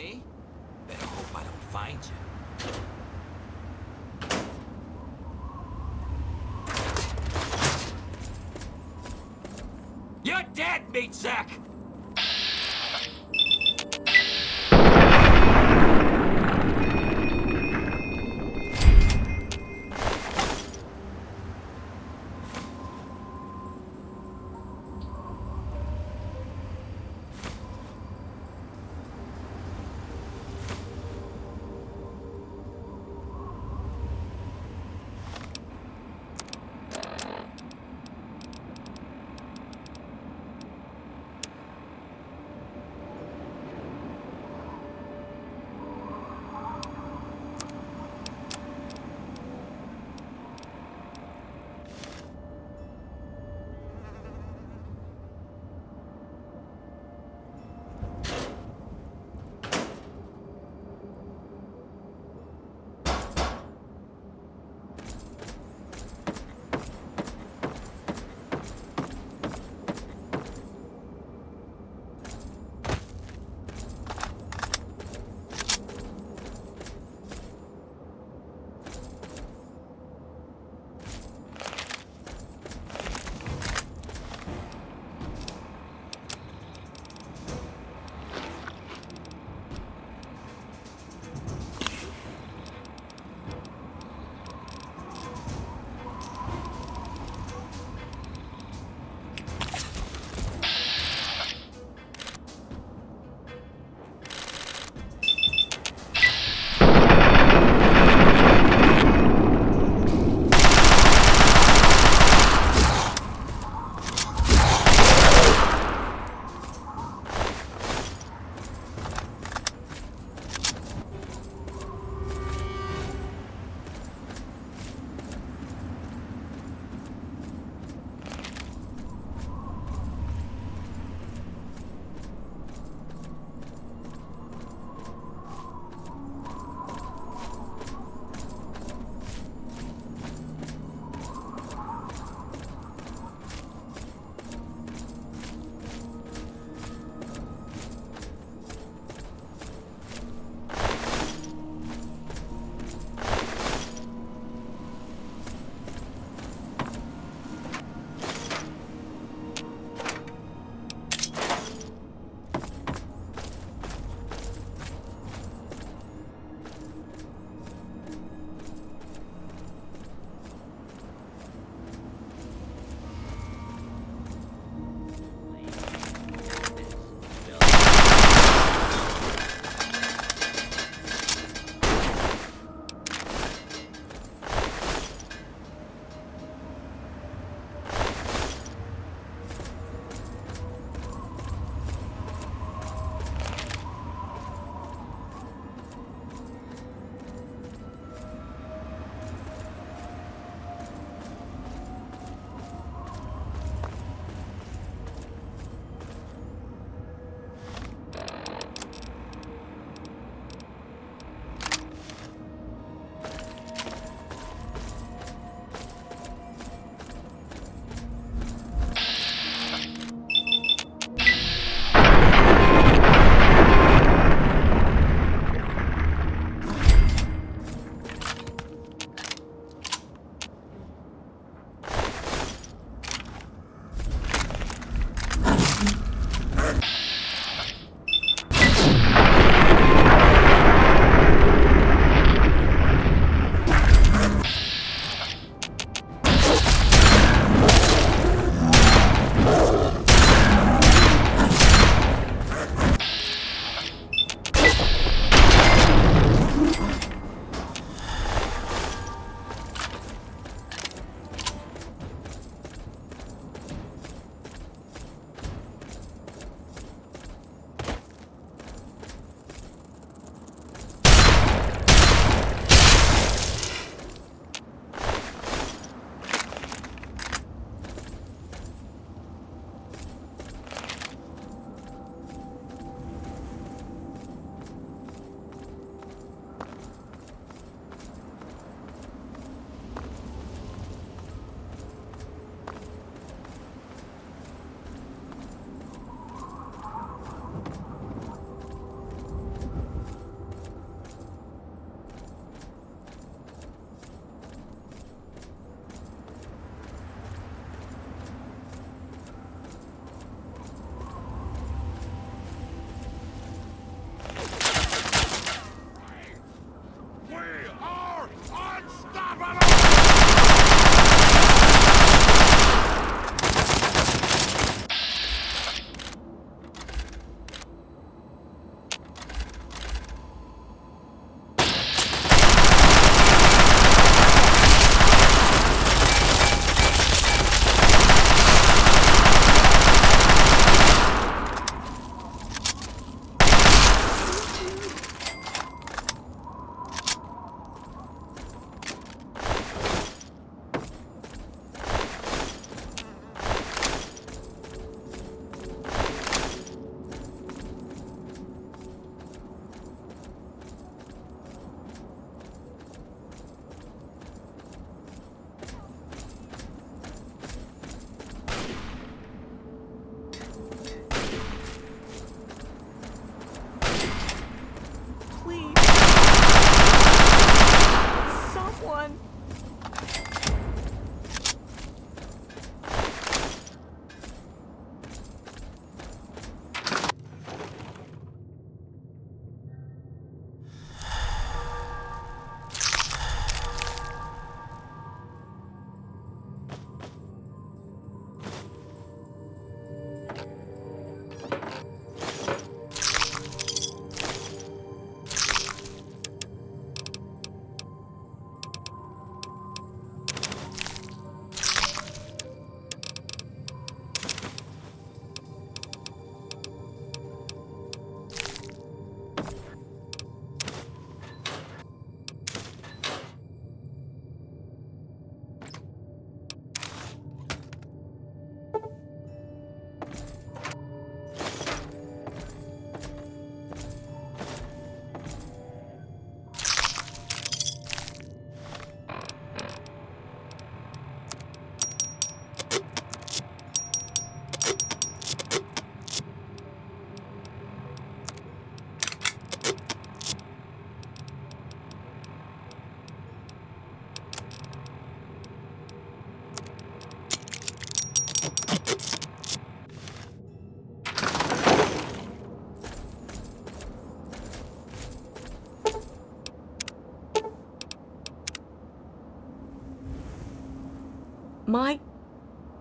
me? Better hope I don't find you. You're dead, meat sack!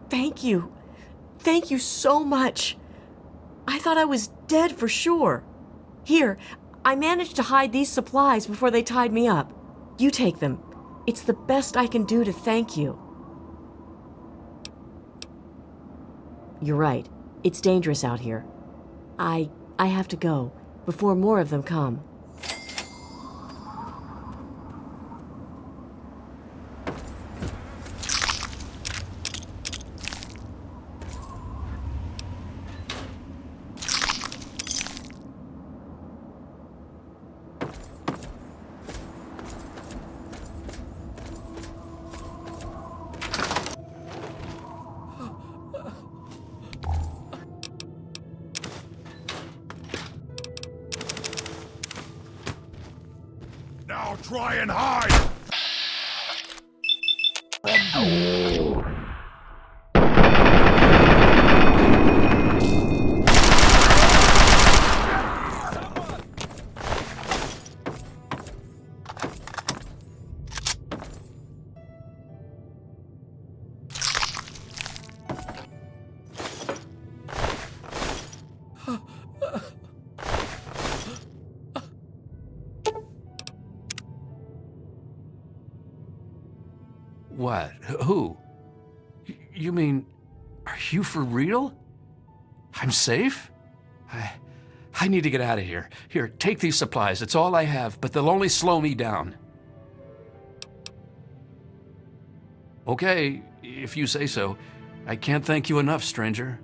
Thank you. Thank you so much. I thought I was dead for sure. Here, I managed to hide these supplies before they tied me up. You take them. It's the best I can do to thank you. You're right. It's dangerous out here. I have to go before more of them come. Now try and hide! What? Who? You mean, are you for real? I'm safe? I need to get out of here. Here, take these supplies. It's all I have, but they'll only slow me down. Okay, if you say so. I can't thank you enough, stranger.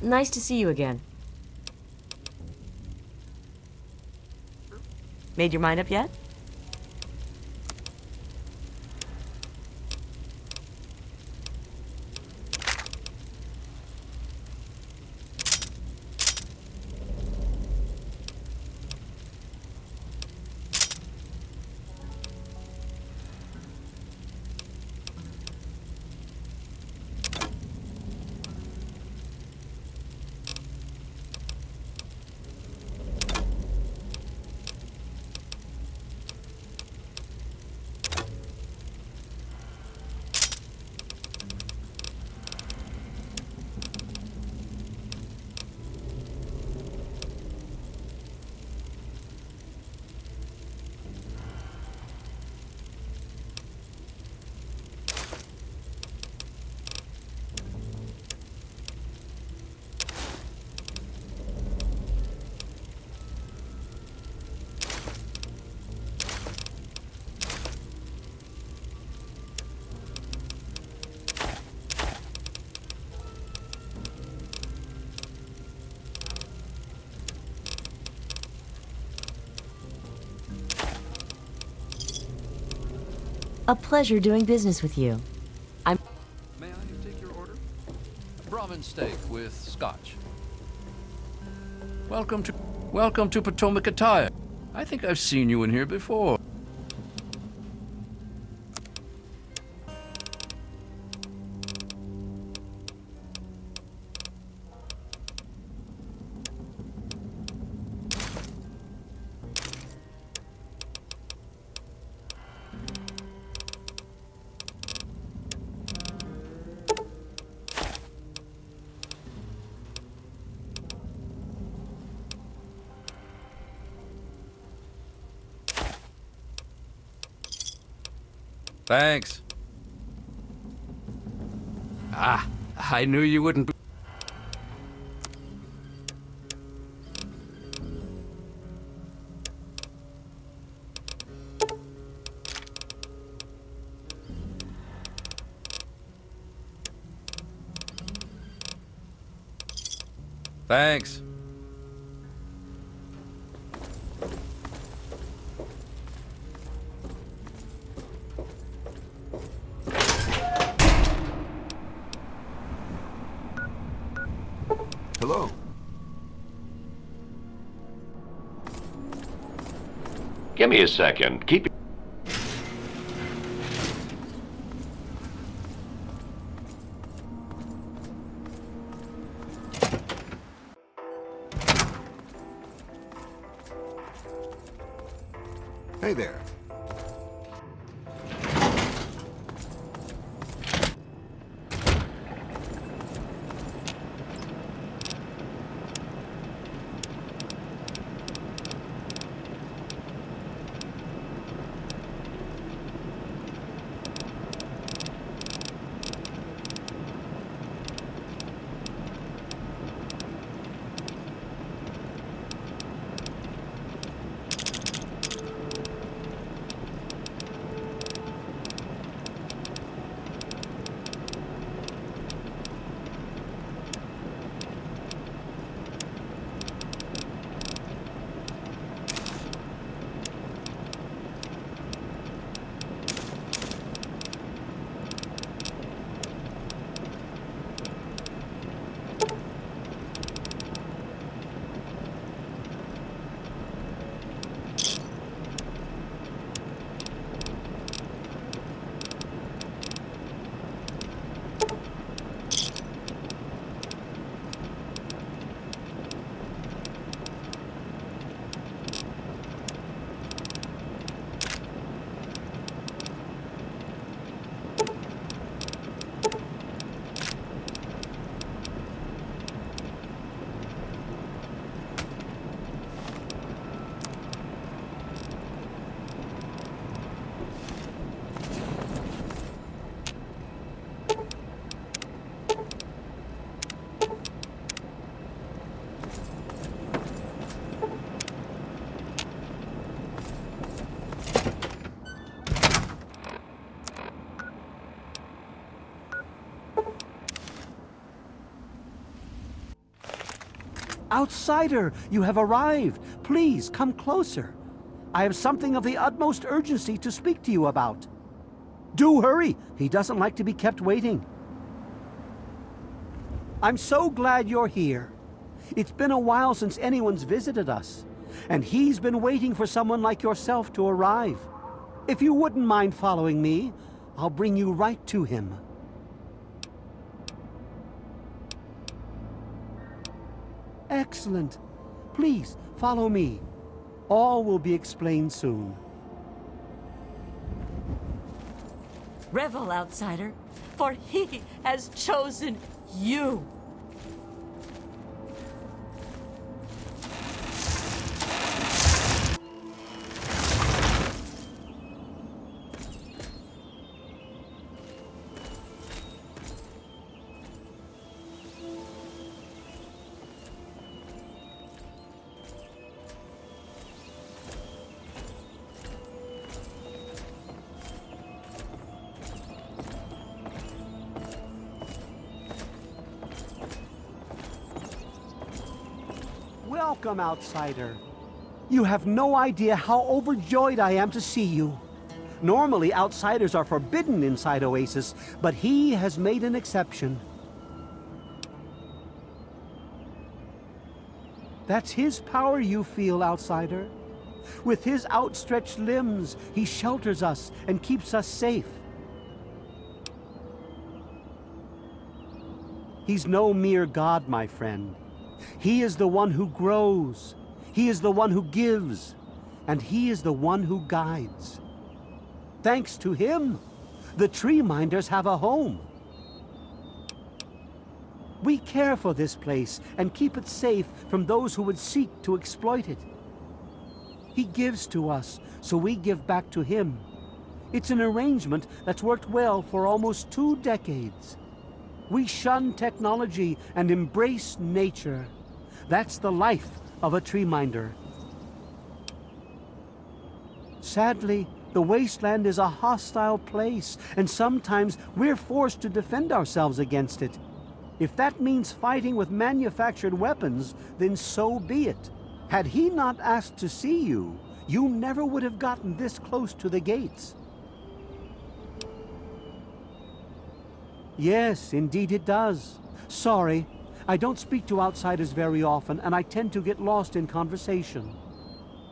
Nice to see you again. Made your mind up yet? A pleasure doing business with you. May I take your order? Brahmin steak with scotch. Welcome to Potomac Attire. I think I've seen you in here before. Thanks. Ah, I knew you wouldn't be. Thanks. Hello. Give me a second. Keep it. Hey there. Outsider, you have arrived. Please, come closer. I have something of the utmost urgency to speak to you about. Do hurry. He doesn't like to be kept waiting. I'm so glad you're here. It's been a while since anyone's visited us, and he's been waiting for someone like yourself to arrive. If you wouldn't mind following me, I'll bring you right to him. Excellent. Please, follow me. All will be explained soon. Revel, outsider, for he has chosen you. Welcome, outsider. You have no idea how overjoyed I am to see you. Normally, outsiders are forbidden inside Oasis, but he has made an exception. That's his power you feel, outsider. With his outstretched limbs, he shelters us and keeps us safe. He's no mere god, my friend. He is the one who grows, he is the one who gives, and he is the one who guides. Thanks to him, the tree minders have a home. We care for this place and keep it safe from those who would seek to exploit it. He gives to us, so we give back to him. It's an arrangement that's worked well for almost 2 decades. We shun technology and embrace nature. That's the life of a tree minder. Sadly, the wasteland is a hostile place, and sometimes we're forced to defend ourselves against it. If that means fighting with manufactured weapons, then so be it. Had he not asked to see you, you never would have gotten this close to the gates. Yes, indeed it does. Sorry, I don't speak to outsiders very often, and I tend to get lost in conversation.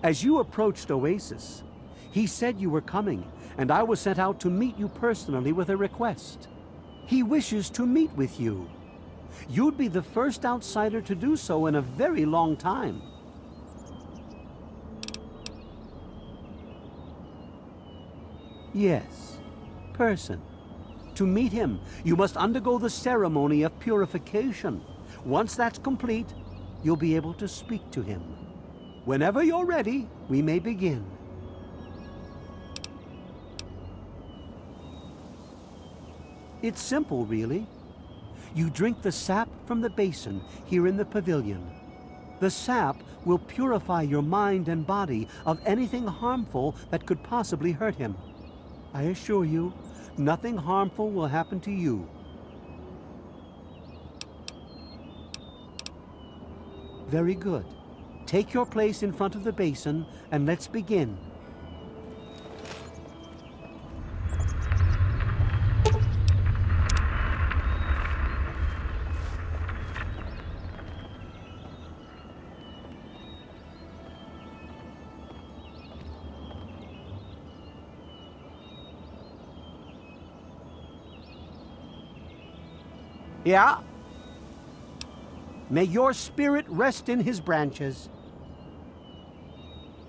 As you approached Oasis, he said you were coming, and I was sent out to meet you personally with a request. He wishes to meet with you. You'd be the first outsider to do so in a very long time. Yes, person. To meet him, you must undergo the ceremony of purification. Once that's complete, you'll be able to speak to him. Whenever you're ready, we may begin. It's simple, really. You drink the sap from the basin here in the pavilion. The sap will purify your mind and body of anything harmful that could possibly hurt him. I assure you, nothing harmful will happen to you. Very good. Take your place in front of the basin, and let's begin. Yeah? May your spirit rest in his branches.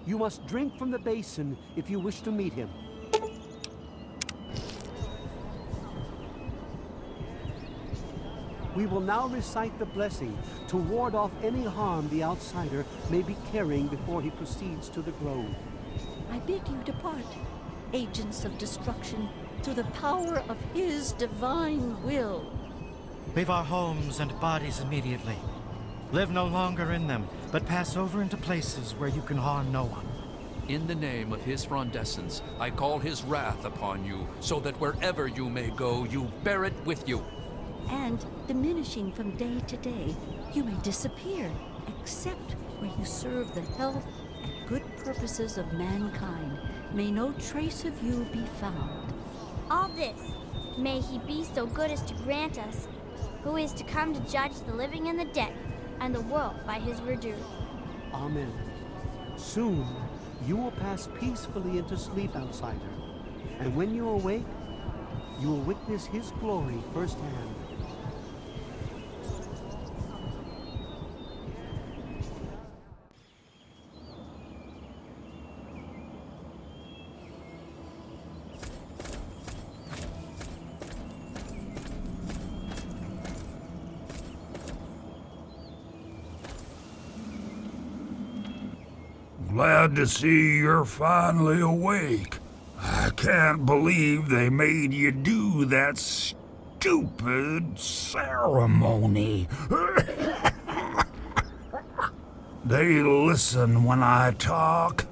You must drink from the basin if you wish to meet him. We will now recite the blessing to ward off any harm the outsider may be carrying before he proceeds to the grove. I bid you depart, agents of destruction, through the power of his divine will. Leave our homes and bodies immediately. Live no longer in them, but pass over into places where you can harm no one. In the name of his frondescence, I call his wrath upon you, so that wherever you may go, you bear it with you. And, diminishing from day to day, you may disappear except where you serve the health and good purposes of mankind, may no trace of you be found. All this, may he be so good as to grant us, who is to come to judge the living and the dead, and the world by his verdure. Amen. Soon, you will pass peacefully into sleep, outsider. And when you awake, you will witness his glory firsthand. Glad to see you're finally awake. I can't believe they made you do that stupid ceremony. They listen when I talk,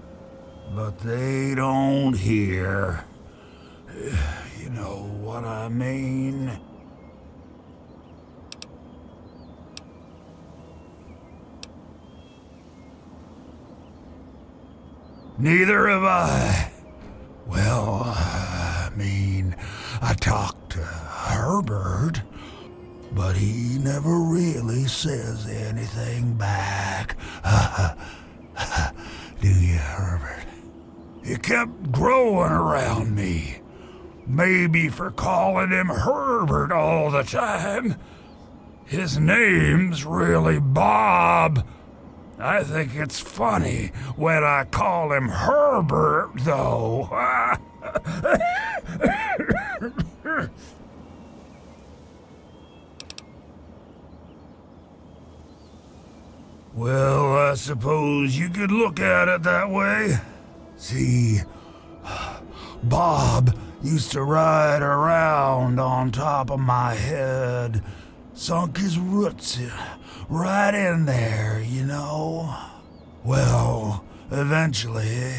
but they don't hear. You know what I mean? Neither have I. Well, I talked to Herbert, but he never really says anything back. Do you, Herbert? He kept growing around me. Maybe for calling him Herbert all the time. His name's really Bob. I think it's funny when I call him Herbert, though. Well, I suppose you could look at it that way. See, Bob used to ride around on top of my head, sunk his roots right in there, you know. Well, eventually,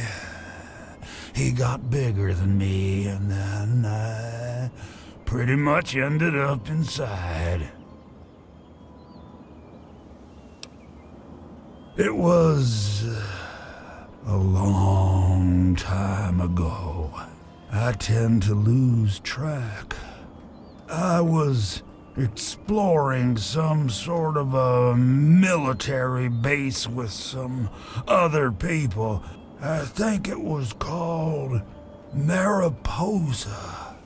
he got bigger than me, and then I pretty much ended up inside. It was a long time ago. I tend to lose track. I was exploring some sort of a military base with some other people. I think it was called Mariposa.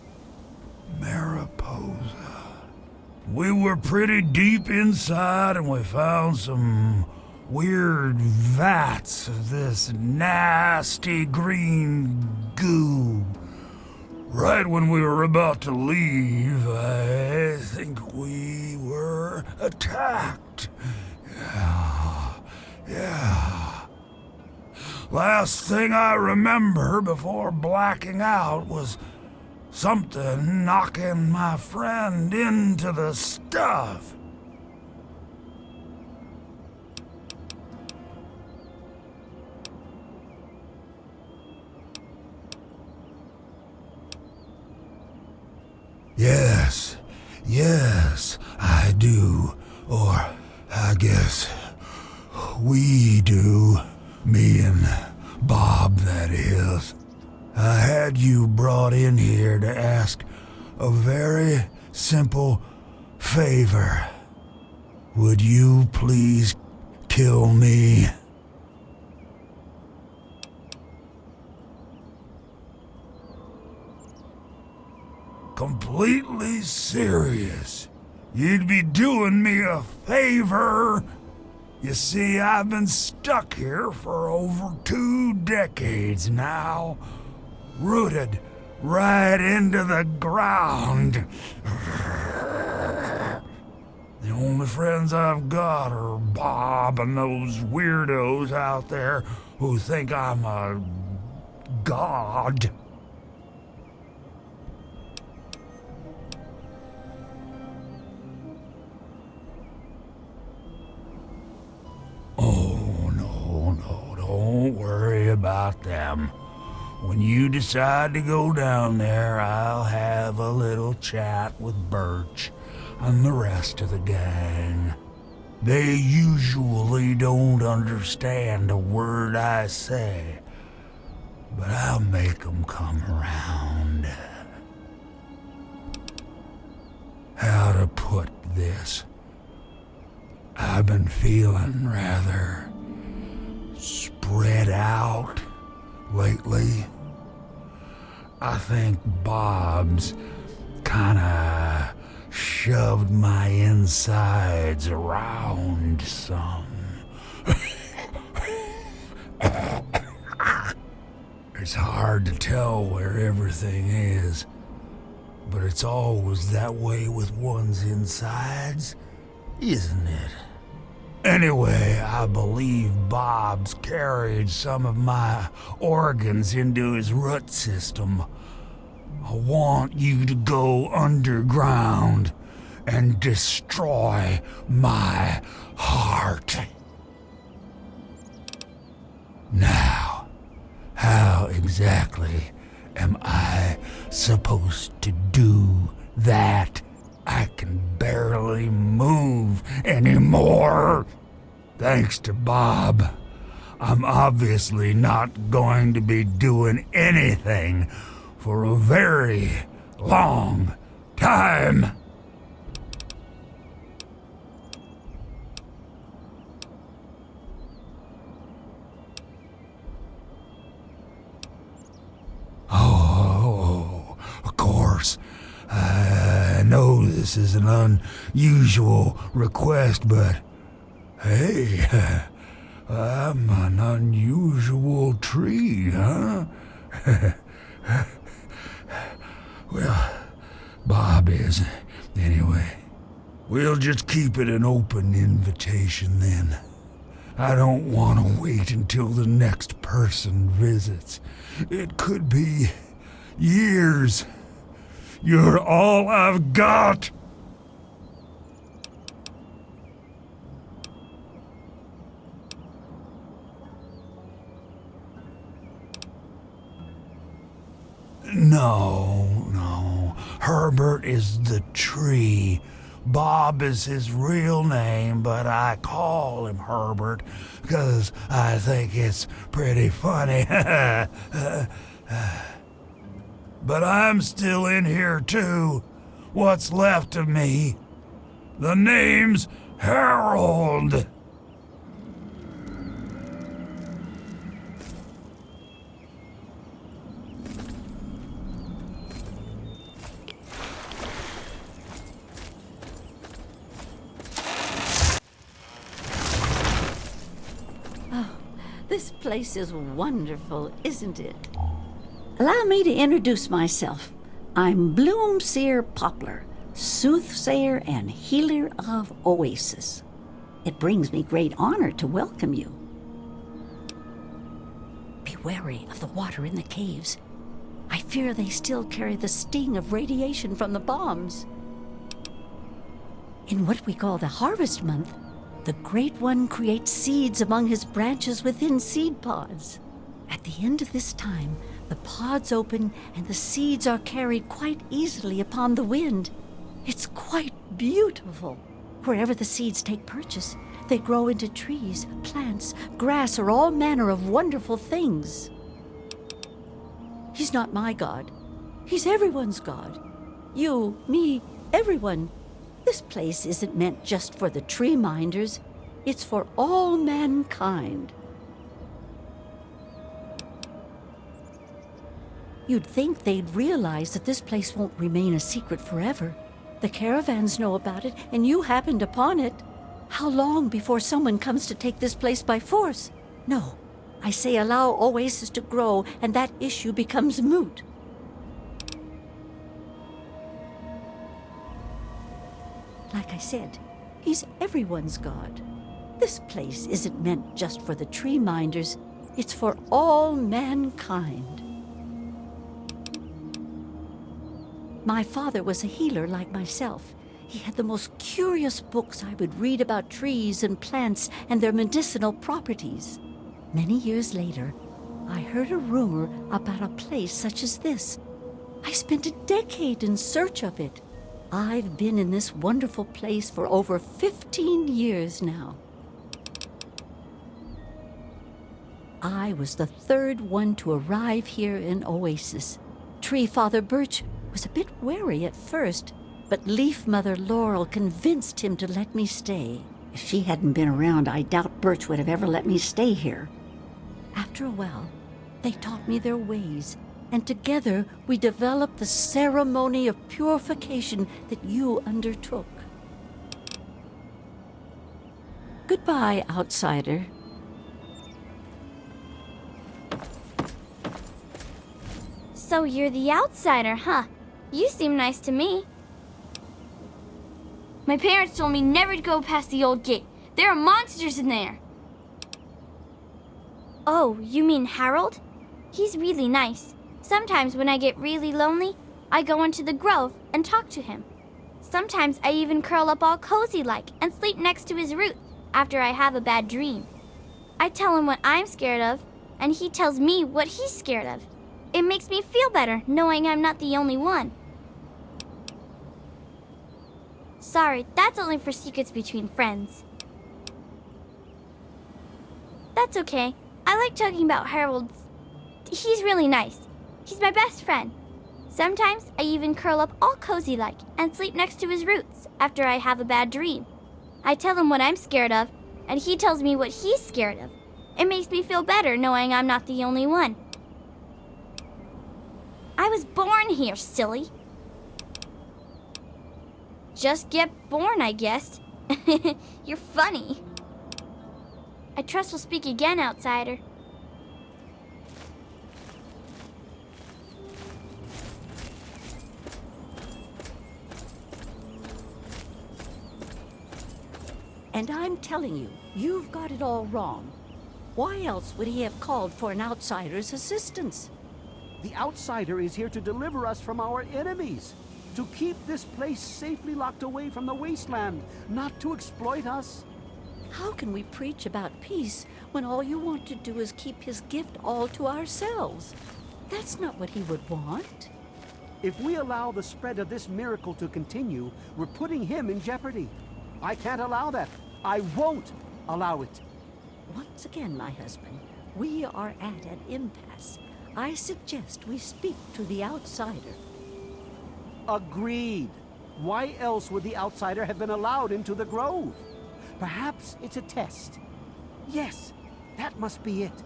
We were pretty deep inside and we found some weird vats of this nasty green goo. Right when we were about to leave, I think we were attacked. Yeah. Last thing I remember before blacking out was something knocking my friend into the stuff. Yes, I do. Or I guess we do. Me and Bob, that is. I had you brought in here to ask a very simple favor. Would you please kill me? Completely serious. You'd be doing me a favor. You see, I've been stuck here for over 2 decades now, rooted right into the ground. The only friends I've got are Bob and those weirdos out there who think I'm a god. Oh, no, don't worry about them. When you decide to go down there, I'll have a little chat with Birch and the rest of the gang. They usually don't understand a word I say, but I'll make 'em come around. How to put this? I've been feeling rather spread out lately. I think Bob's kinda shoved my insides around some. It's hard to tell where everything is, but it's always that way with one's insides, isn't it? Anyway, I believe Bob's carried some of my organs into his root system. I want you to go underground and destroy my heart. Now, how exactly am I supposed to do that? I can barely move anymore. Thanks to Bob, I'm obviously not going to be doing anything for a very long time. Oh, of course. I know this is an unusual request, but hey, I'm an unusual tree, huh? Well, Bob is. Anyway, we'll just keep it an open invitation then. I don't want to wait until the next person visits. It could be years. You're all I've got. No. Herbert is the tree. Bob is his real name, but I call him Herbert because I think it's pretty funny. But I'm still in here too. What's left of me? The name's Harold. This place is wonderful, isn't it? Allow me to introduce myself. I'm Bloomseer Poplar, soothsayer and healer of Oasis. It brings me great honor to welcome you. Be wary of the water in the caves. I fear they still carry the sting of radiation from the bombs. In what we call the harvest month, the Great One creates seeds among his branches within seed pods. At the end of this time, the pods open and the seeds are carried quite easily upon the wind. It's quite beautiful. Wherever the seeds take purchase, they grow into trees, plants, grass, or all manner of wonderful things. He's not my God. He's everyone's God. You, me, everyone. This place isn't meant just for the tree minders. It's for all mankind. You'd think they'd realize that this place won't remain a secret forever. The caravans know about it, and you happened upon it. How long before someone comes to take this place by force? No, I say allow Oasis to grow, and that issue becomes moot. Like I said, he's everyone's God. This place isn't meant just for the tree minders. It's for all mankind. My father was a healer like myself. He had the most curious books I would read about trees and plants and their medicinal properties. Many years later, I heard a rumor about a place such as this. I spent a decade in search of it. I've been in this wonderful place for over 15 years now. I was the third one to arrive here in Oasis. Tree Father Birch was a bit wary at first, but Leaf Mother Laurel convinced him to let me stay. If she hadn't been around, I doubt Birch would have ever let me stay here. After a while, they taught me their ways, and together we developed the ceremony of purification that you undertook. Goodbye, outsider. So you're the outsider, huh? You seem nice to me. My parents told me never to go past the old gate. There are monsters in there. Oh, you mean Harold? He's really nice. Sometimes when I get really lonely, I go into the grove and talk to him. Sometimes I even curl up all cozy-like and sleep next to his roots after I have a bad dream. I tell him what I'm scared of, and he tells me what he's scared of. It makes me feel better knowing I'm not the only one. Sorry, that's only for secrets between friends. That's okay. I like talking about Harold's. He's really nice. He's my best friend. Sometimes I even curl up all cozy-like and sleep next to his roots after I have a bad dream. I tell him what I'm scared of, and he tells me what he's scared of. It makes me feel better knowing I'm not the only one. I was born here, silly. Just get born, I guess. You're funny. I trust we'll speak again, outsider. And I'm telling you, you've got it all wrong. Why else would he have called for an outsider's assistance? The outsider is here to deliver us from our enemies, to keep this place safely locked away from the wasteland, not to exploit us. How can we preach about peace when all you want to do is keep his gift all to ourselves? That's not what he would want. If we allow the spread of this miracle to continue, we're putting him in jeopardy. I can't allow that. I won't allow it. Once again, my husband, we are at an impasse. I suggest we speak to the outsider. Agreed. Why else would the outsider have been allowed into the grove? Perhaps it's a test. Yes, that must be it.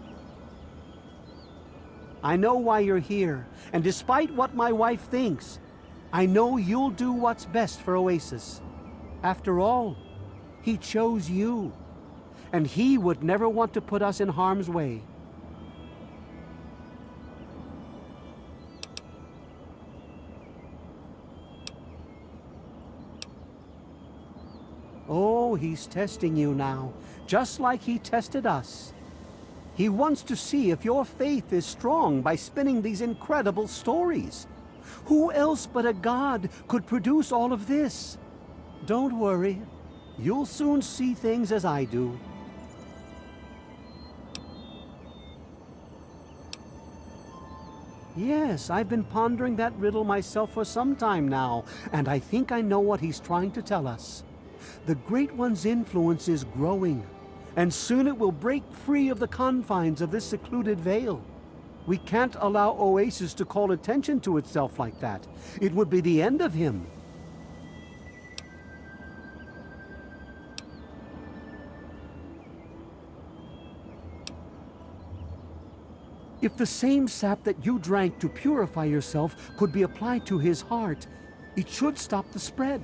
I know why you're here, and despite what my wife thinks, I know you'll do what's best for Oasis. After all, he chose you, and he would never want to put us in harm's way. Oh, he's testing you now, just like he tested us. He wants to see if your faith is strong by spinning these incredible stories. Who else but a god could produce all of this? Don't worry, you'll soon see things as I do. Yes, I've been pondering that riddle myself for some time now, and I think I know what he's trying to tell us. The Great One's influence is growing, and soon it will break free of the confines of this secluded vale. We can't allow Oasis to call attention to itself like that. It would be the end of him. If the same sap that you drank to purify yourself could be applied to his heart, it should stop the spread.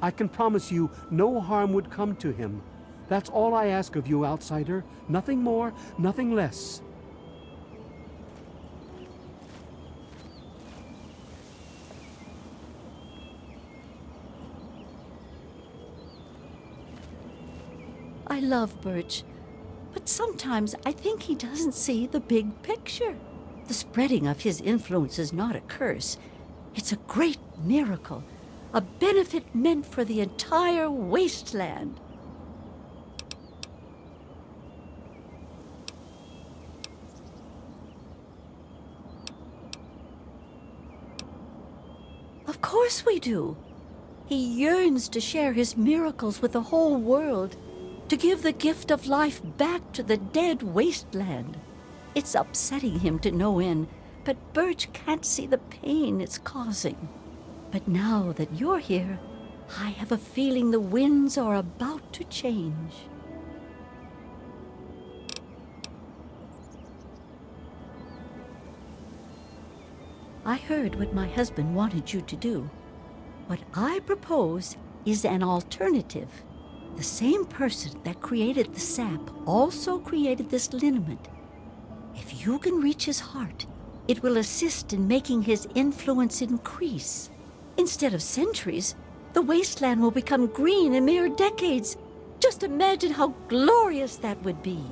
I can promise you no harm would come to him. That's all I ask of you, outsider. Nothing more, nothing less. I love Birch, but sometimes I think he doesn't see the big picture. The spreading of his influence is not a curse. It's a great miracle, a benefit meant for the entire wasteland. Of course we do. He yearns to share his miracles with the whole world, to give the gift of life back to the dead wasteland. It's upsetting him to no end, but Birch can't see the pain it's causing. But now that you're here, I have a feeling the winds are about to change. I heard what my husband wanted you to do. What I propose is an alternative. The same person that created the sap also created this liniment. If you can reach his heart, it will assist in making his influence increase. Instead of centuries, the wasteland will become green in mere decades. Just imagine how glorious that would be.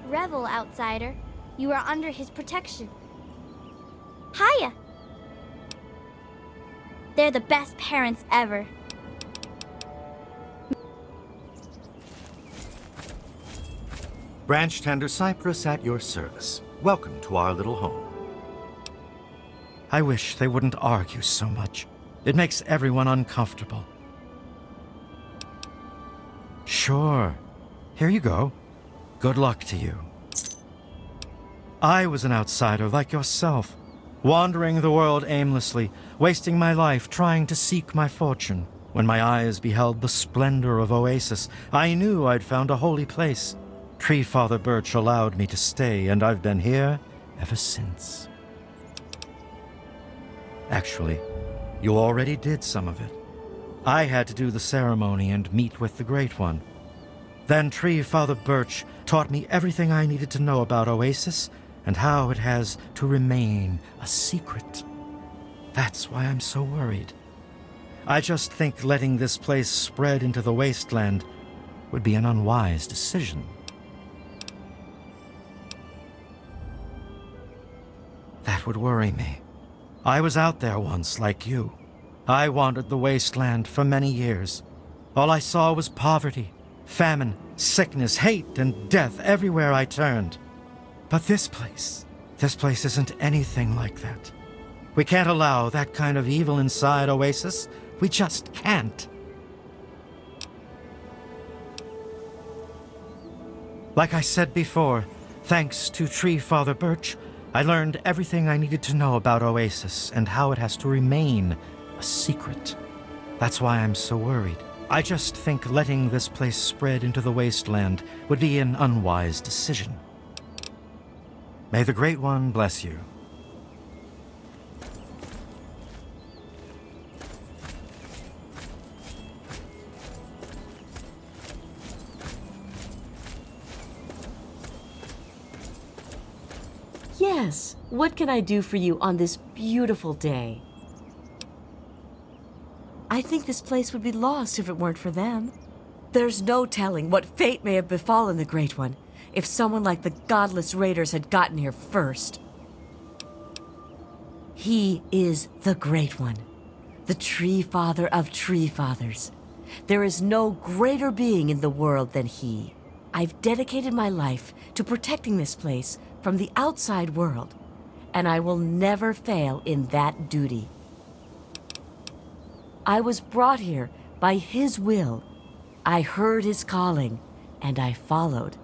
Revel, outsider. You are under his protection. Hiya! They're the best parents ever. Branch tender Cypress at your service. Welcome to our little home. I wish they wouldn't argue so much. It makes everyone uncomfortable. Sure. Here you go. Good luck to you. I was an outsider like yourself, wandering the world aimlessly, wasting my life trying to seek my fortune. When my eyes beheld the splendor of Oasis, I knew I'd found a holy place. Tree Father Birch allowed me to stay, and I've been here ever since. Actually, you already did some of it. I had to do the ceremony and meet with the Great One. Then Tree Father Birch taught me everything I needed to know about Oasis and how it has to remain a secret. That's why I'm so worried. I just think letting this place spread into the wasteland would be an unwise decision. That would worry me. I was out there once, like you. I wandered the wasteland for many years. All I saw was poverty, famine, sickness, hate, and death everywhere I turned. But this place isn't anything like that. We can't allow that kind of evil inside Oasis. We just can't. Like I said before, thanks to Tree Father Birch, I learned everything I needed to know about Oasis and how it has to remain a secret. That's why I'm so worried. I just think letting this place spread into the wasteland would be an unwise decision. May the Great One bless you. Yes, what can I do for you on this beautiful day? I think this place would be lost if it weren't for them. There's no telling what fate may have befallen the Great One if someone like the godless raiders had gotten here first. He is the Great One, the Tree Father of Tree Fathers. There is no greater being in the world than he. I've dedicated my life to protecting this place from the outside world, and I will never fail in that duty. I was brought here by his will. I heard his calling, and I followed.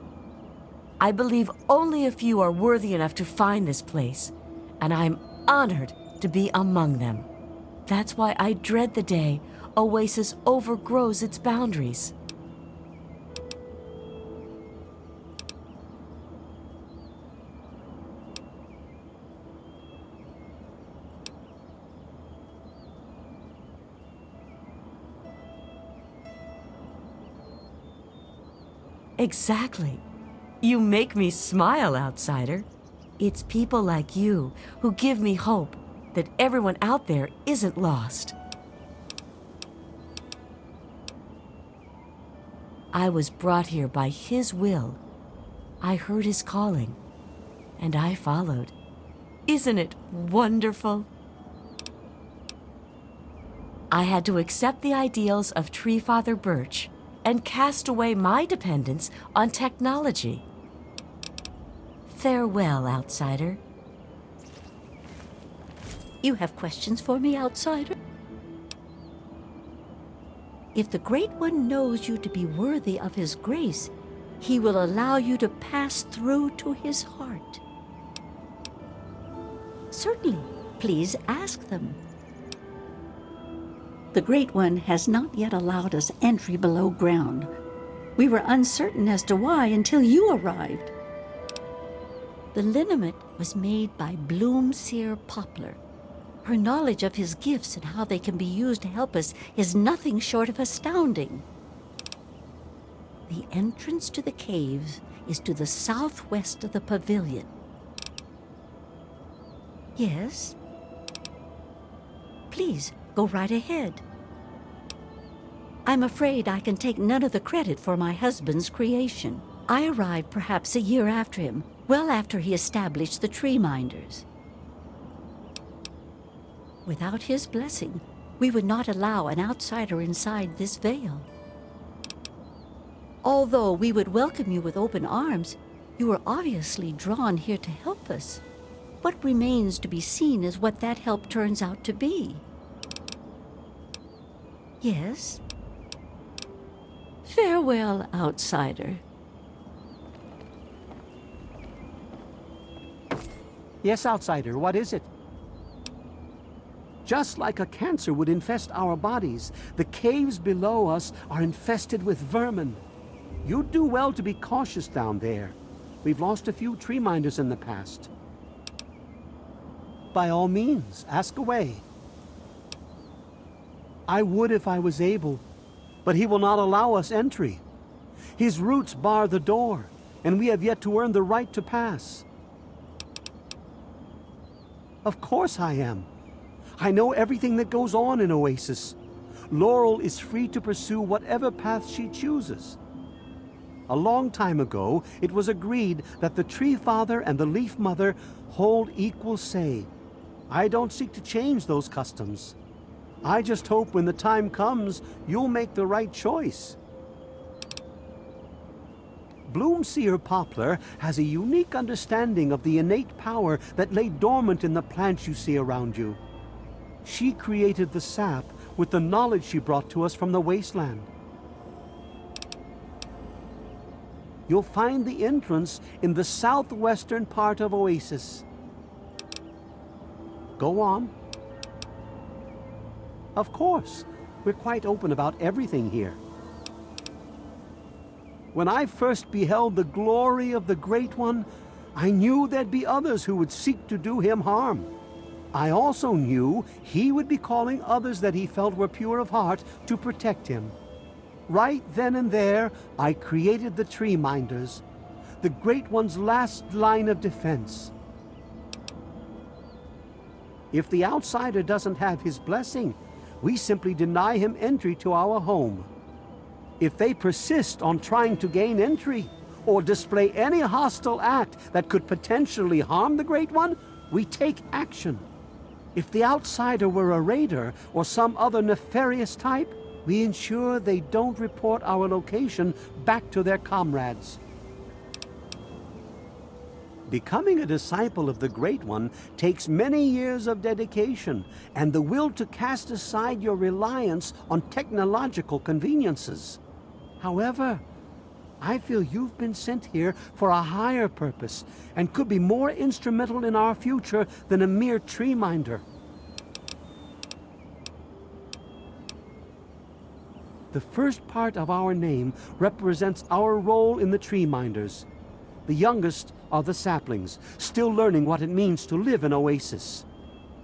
I believe only a few are worthy enough to find this place, and I'm honored to be among them. That's why I dread the day Oasis overgrows its boundaries. Exactly. You make me smile, outsider. It's people like you who give me hope that everyone out there isn't lost. I was brought here by his will. I heard his calling, and I followed. Isn't it wonderful? I had to accept the ideals of Tree Father Birch and cast away my dependence on technology. Farewell, outsider. You have questions for me, outsider? If the Great One knows you to be worthy of his grace, he will allow you to pass through to his heart. Certainly, please ask them. The Great One has not yet allowed us entry below ground. We were uncertain as to why until you arrived. The liniment was made by Bloomseer Poplar. Her knowledge of his gifts and how they can be used to help us is nothing short of astounding. The entrance to the caves is to the southwest of the pavilion. Yes? Please, go right ahead. I'm afraid I can take none of the credit for my husband's creation. I arrived perhaps a year after him, well after he established the tree minders. Without his blessing, we would not allow an outsider inside this veil. Although we would welcome you with open arms, you are obviously drawn here to help us. What remains to be seen is what that help turns out to be. Yes? Farewell, outsider. Yes, outsider, what is it? Just like a cancer would infest our bodies, the caves below us are infested with vermin. You'd do well to be cautious down there. We've lost a few tree minders in the past. By all means, ask away. I would if I was able, but he will not allow us entry. His roots bar the door, and we have yet to earn the right to pass. Of course I am. I know everything that goes on in Oasis. Laurel is free to pursue whatever path she chooses. A long time ago, it was agreed that the Tree Father and the Leaf Mother hold equal say. I don't seek to change those customs. I just hope when the time comes, you'll make the right choice. Bloomseer Poplar has a unique understanding of the innate power that lay dormant in the plants you see around you. She created the sap with the knowledge she brought to us from the wasteland. You'll find the entrance in the southwestern part of Oasis. Go on. Of course, we're quite open about everything here. When I first beheld the glory of the Great One, I knew there'd be others who would seek to do him harm. I also knew he would be calling others that he felt were pure of heart to protect him. Right then and there, I created the Tree Minders, the Great One's last line of defense. If the outsider doesn't have his blessing, we simply deny him entry to our home. If they persist on trying to gain entry, or display any hostile act that could potentially harm the Great One, we take action. If the outsider were a raider or some other nefarious type, we ensure they don't report our location back to their comrades. Becoming a disciple of the Great One takes many years of dedication and the will to cast aside your reliance on technological conveniences. However, I feel you've been sent here for a higher purpose and could be more instrumental in our future than a mere tree minder. The first part of our name represents our role in the tree minders. The youngest are the saplings, still learning what it means to live in Oasis.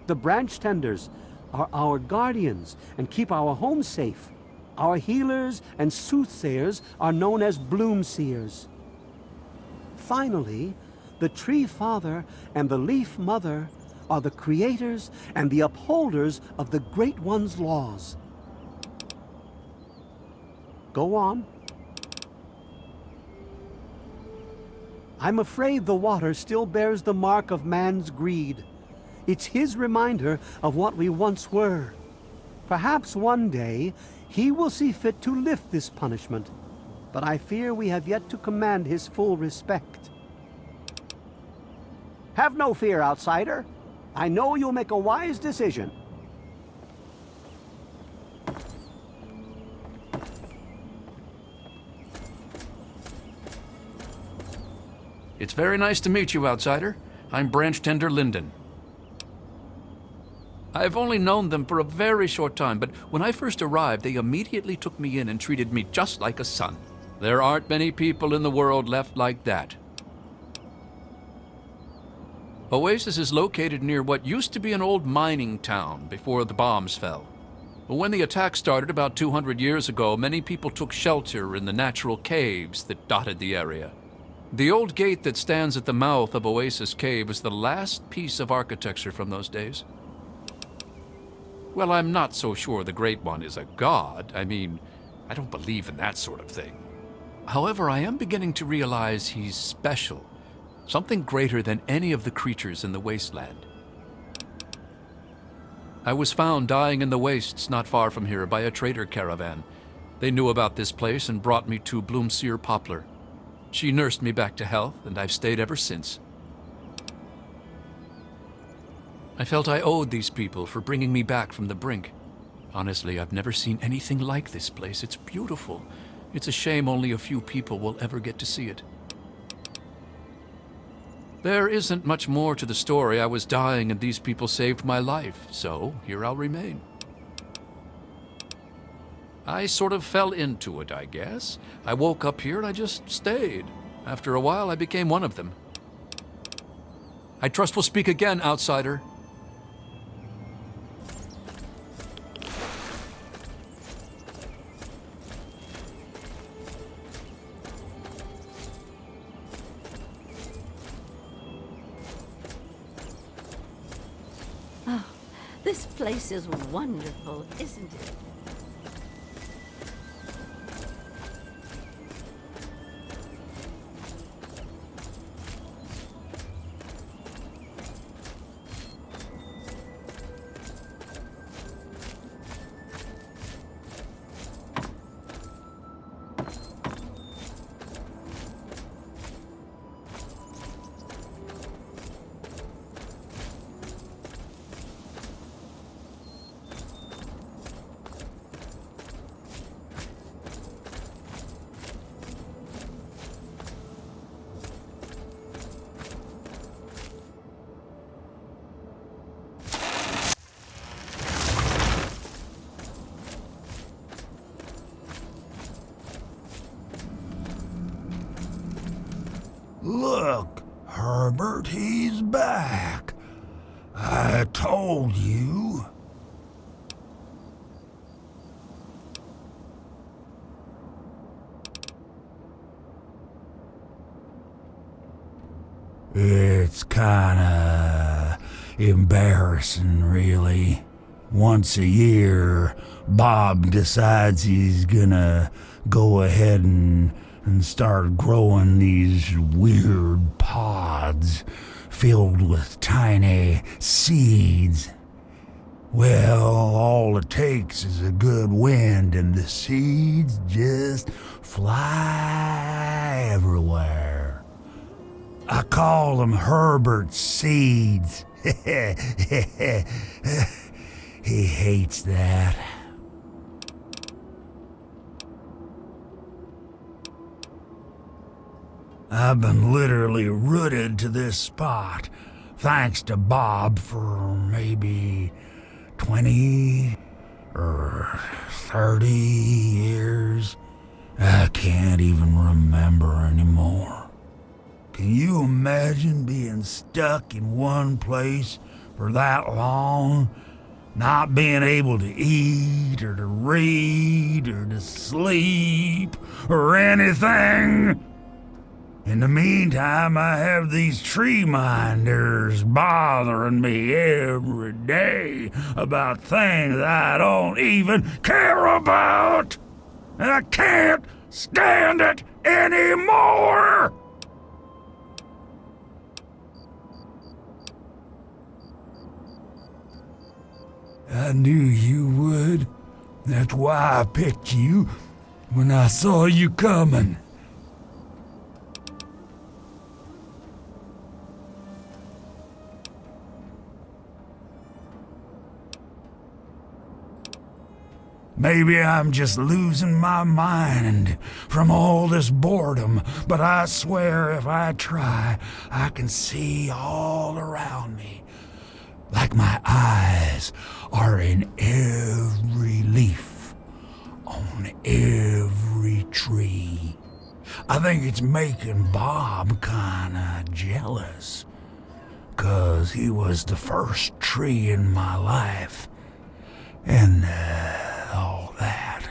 The branch tenders are our guardians and keep our home safe. Our healers and soothsayers are known as Bloomseers. Finally, the Tree Father and the Leaf Mother are the creators and the upholders of the Great One's laws. Go on. I'm afraid the water still bears the mark of man's greed. It's his reminder of what we once were. Perhaps one day he will see fit to lift this punishment, but I fear we have yet to command his full respect. Have no fear, outsider. I know you'll make a wise decision. It's very nice to meet you, outsider. I'm Branch Tender Linden. I've only known them for a very short time, but when I first arrived, they immediately took me in and treated me just like a son. There aren't many people in the world left like that. Oasis is located near what used to be an old mining town before the bombs fell. When the attack started about 200 years ago, many people took shelter in the natural caves that dotted the area. The old gate that stands at the mouth of Oasis Cave is the last piece of architecture from those days. Well, I'm not so sure the Great One is a god. I mean, I don't believe in that sort of thing. However, I am beginning to realize he's special. Something greater than any of the creatures in the wasteland. I was found dying in the wastes not far from here by a trader caravan. They knew about this place and brought me to Bloomseer Poplar. She nursed me back to health, and I've stayed ever since. I felt I owed these people for bringing me back from the brink. Honestly, I've never seen anything like this place. It's beautiful. It's a shame only a few people will ever get to see it. There isn't much more to the story. I was dying and these people saved my life, so here I'll remain. I sort of fell into it, I guess. I woke up here and I just stayed. After a while, I became one of them. I trust we'll speak again, outsider. Oh, this place is wonderful, isn't it? Look, Herbert, he's back. I told you. It's kinda embarrassing, really. Once a year, Bob decides he's gonna go ahead and start growing these weird pods filled with tiny seeds. Well, all it takes is a good wind and the seeds just fly everywhere. I call them Herbert's seeds. He hates that. I've been literally rooted to this spot, thanks to Bob, for maybe 20 or 30 years. I can't even remember anymore. Can you imagine being stuck in one place for that long? Not being able to eat, or to read, or to sleep, or anything? In the meantime, I have these tree minders bothering me every day about things I don't even care about. And I can't stand it anymore! I knew you would. That's why I picked you when I saw you coming. Maybe I'm just losing my mind from all this boredom, but I swear if I try, I can see all around me. Like my eyes are in every leaf, on every tree. I think it's making Bob kinda jealous, 'cause he was the first tree in my life, and all that.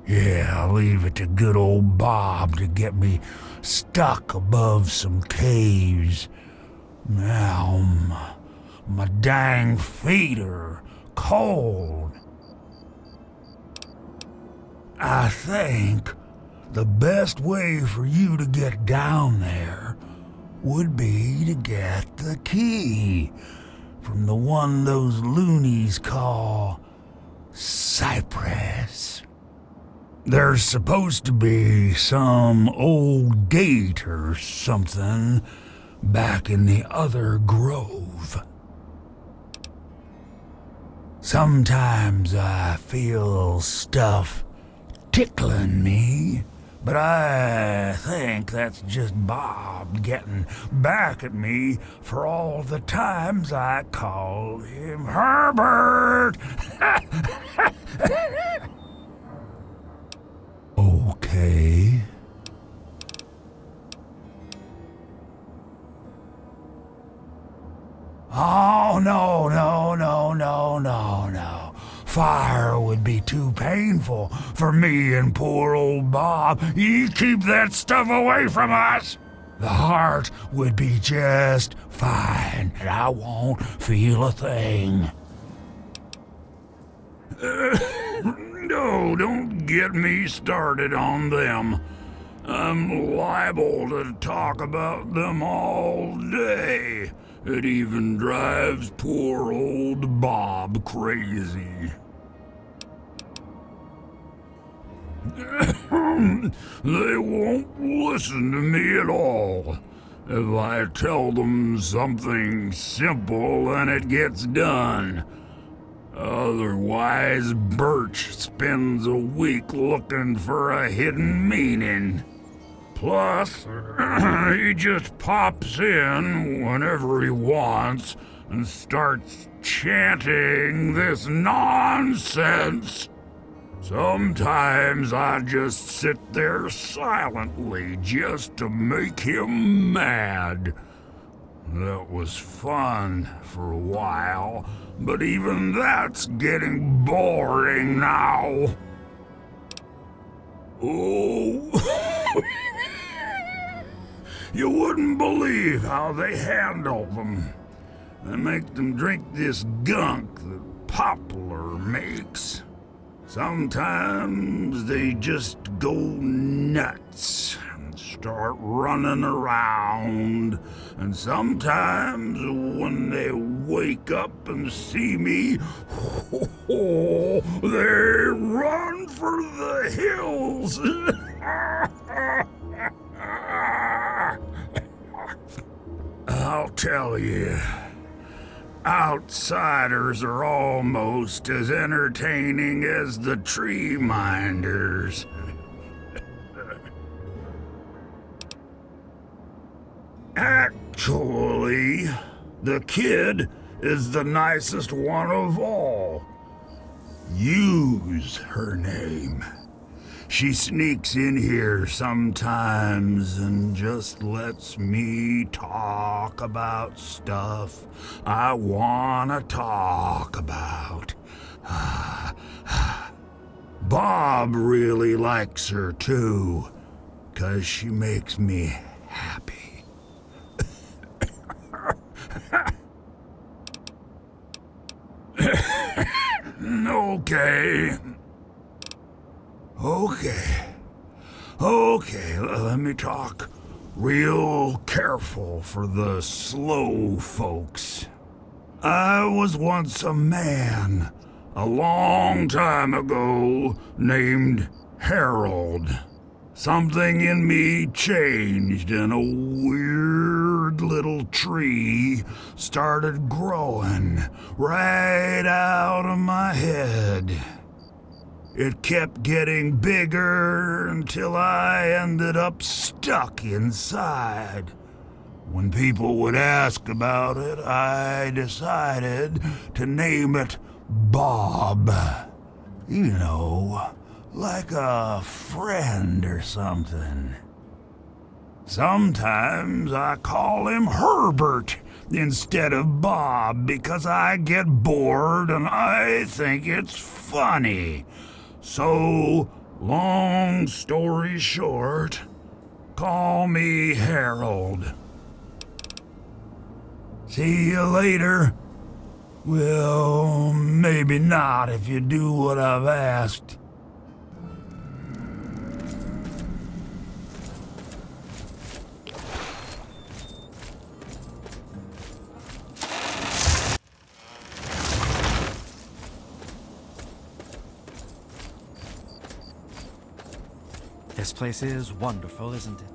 Yeah, I'll leave it to good old Bob to get me stuck above some caves. Now my dang feet are cold. I think the best way for you to get down there would be to get the key from the one those loonies call Cypress. There's supposed to be some old gate or something back in the other grove. Sometimes I feel stuff tickling me, but I think that's just Bob getting back at me for all the times I called him Herbert. Okay. Oh, no. Fire would be too painful for me and poor old Bob. You keep that stuff away from us. The heart would be just fine, and I won't feel a thing. No, don't get me started on them. I'm liable to talk about them all day. It even drives poor old Bob crazy. They won't listen to me at all. If I tell them something simple, then it gets done. Otherwise, Birch spends a week looking for a hidden meaning. Plus, he just pops in whenever he wants and starts chanting this nonsense. Sometimes I just sit there silently just to make him mad. That was fun for a while, but even that's getting boring now. Oh, you wouldn't believe how they handle them. They make them drink this gunk that Poplar makes. Sometimes they just go nuts and start running around. And sometimes when they wake up and see me, they run for the hills. I'll tell you, outsiders are almost as entertaining as the tree minders. Actually, the kid is the nicest one of all. Use her name. She sneaks in here sometimes and just lets me talk about stuff I wanna talk about. Bob really likes her too, 'cause she makes me happy. Okay, let me talk real careful for the slow folks. I was once a man, a long time ago, named Harold. something in me changed and a weird little tree started growing right out of my head. It kept getting bigger until I ended up stuck inside. When people would ask about it, I decided to name it Bob. You know, like a friend or something. Sometimes I call him Herbert instead of Bob because I get bored and I think it's funny. So, long story short, call me Harold. See you later. Well, maybe not if you do what I've asked. This place is wonderful, isn't it?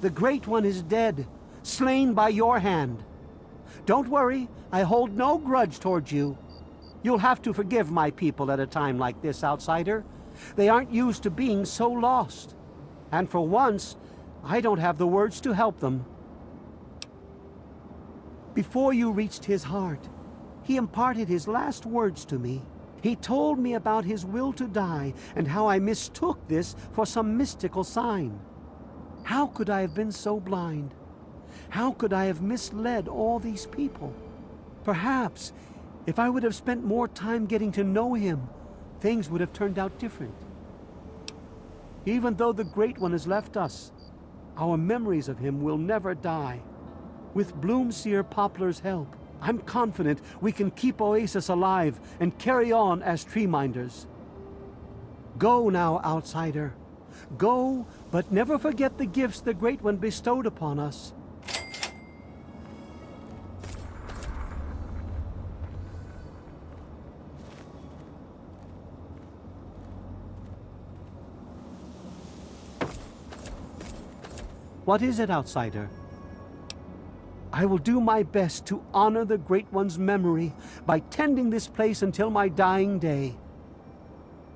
The Great One is dead, slain by your hand. Don't worry, I hold no grudge towards you. You'll have to forgive my people at a time like this, outsider. They aren't used to being so lost. And for once, I don't have the words to help them. Before you reached his heart, he imparted his last words to me. He told me about his will to die and how I mistook this for some mystical sign. How could I have been so blind? How could I have misled all these people? Perhaps, if I would have spent more time getting to know him, things would have turned out different. Even though the Great One has left us, our memories of him will never die. With Bloomseer Poplar's help, I'm confident we can keep Oasis alive and carry on as tree minders. Go now, outsider. Go, but never forget the gifts the Great One bestowed upon us. What is it, outsider? I will do my best to honor the Great One's memory by tending this place until my dying day.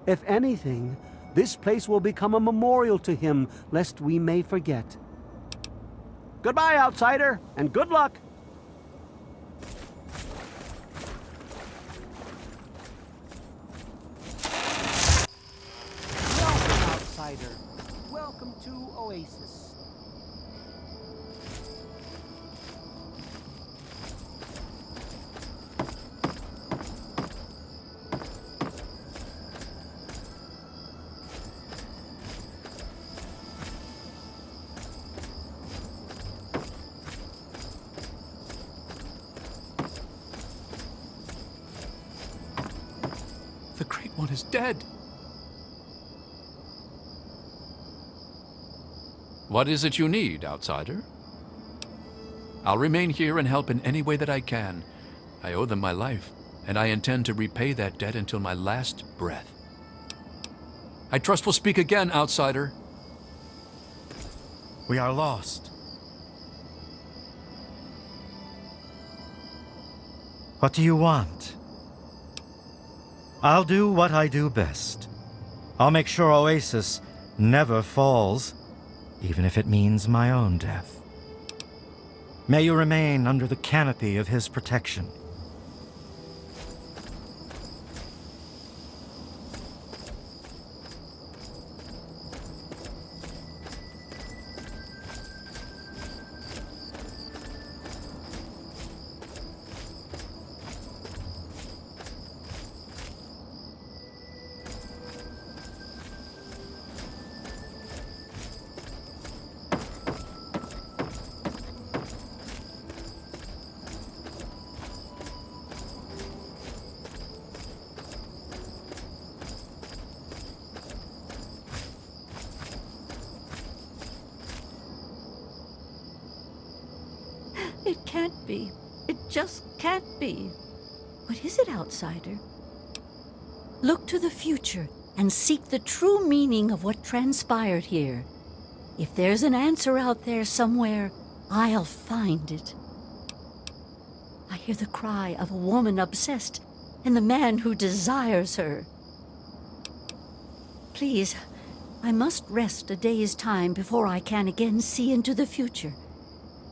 If anything, this place will become a memorial to him, lest we may forget. Goodbye, outsider, and good luck! Welcome, outsider. Welcome to Oasis. The Great One is dead. What is it you need, outsider? I'll remain here and help in any way that I can. I owe them my life, and I intend to repay that debt until my last breath. I trust we'll speak again, outsider. We are lost. What do you want? I'll do what I do best. I'll make sure Oasis never falls, even if it means my own death. May you remain under the canopy of his protection. It can't be. It just can't be. What is it, outsider? Look to the future and seek the true meaning of what transpired here. If there's an answer out there somewhere, I'll find it. I hear the cry of a woman obsessed and the man who desires her. Please, I must rest a day's time before I can again see into the future.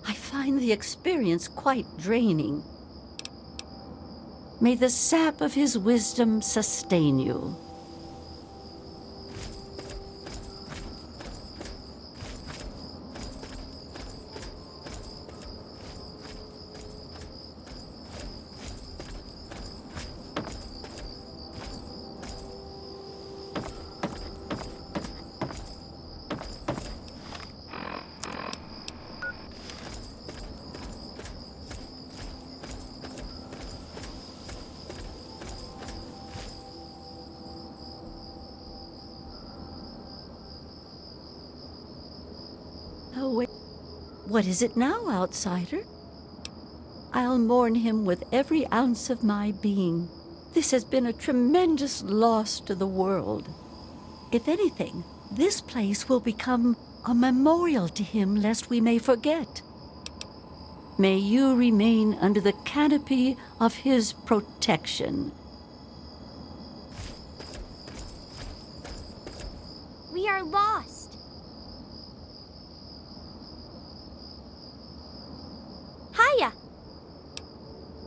I find the experience quite draining. May the sap of his wisdom sustain you. Oh, wait. What is it now, outsider? I'll mourn him with every ounce of my being. This has been a tremendous loss to the world. If anything, this place will become a memorial to him, lest we may forget. May you remain under the canopy of his protection. We are lost. Hiya!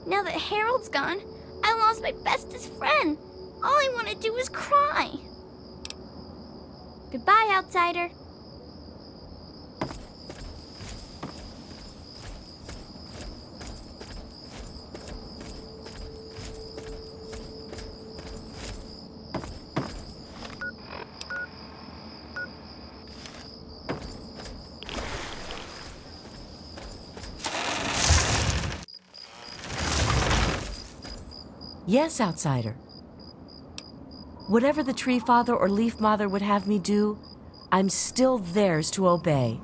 Now that Harold's gone, I lost my bestest friend. All I want to do is cry. Goodbye, outsider. Yes, outsider. Whatever the Tree Father or Leaf Mother would have me do, I'm still theirs to obey.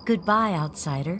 Goodbye, outsider.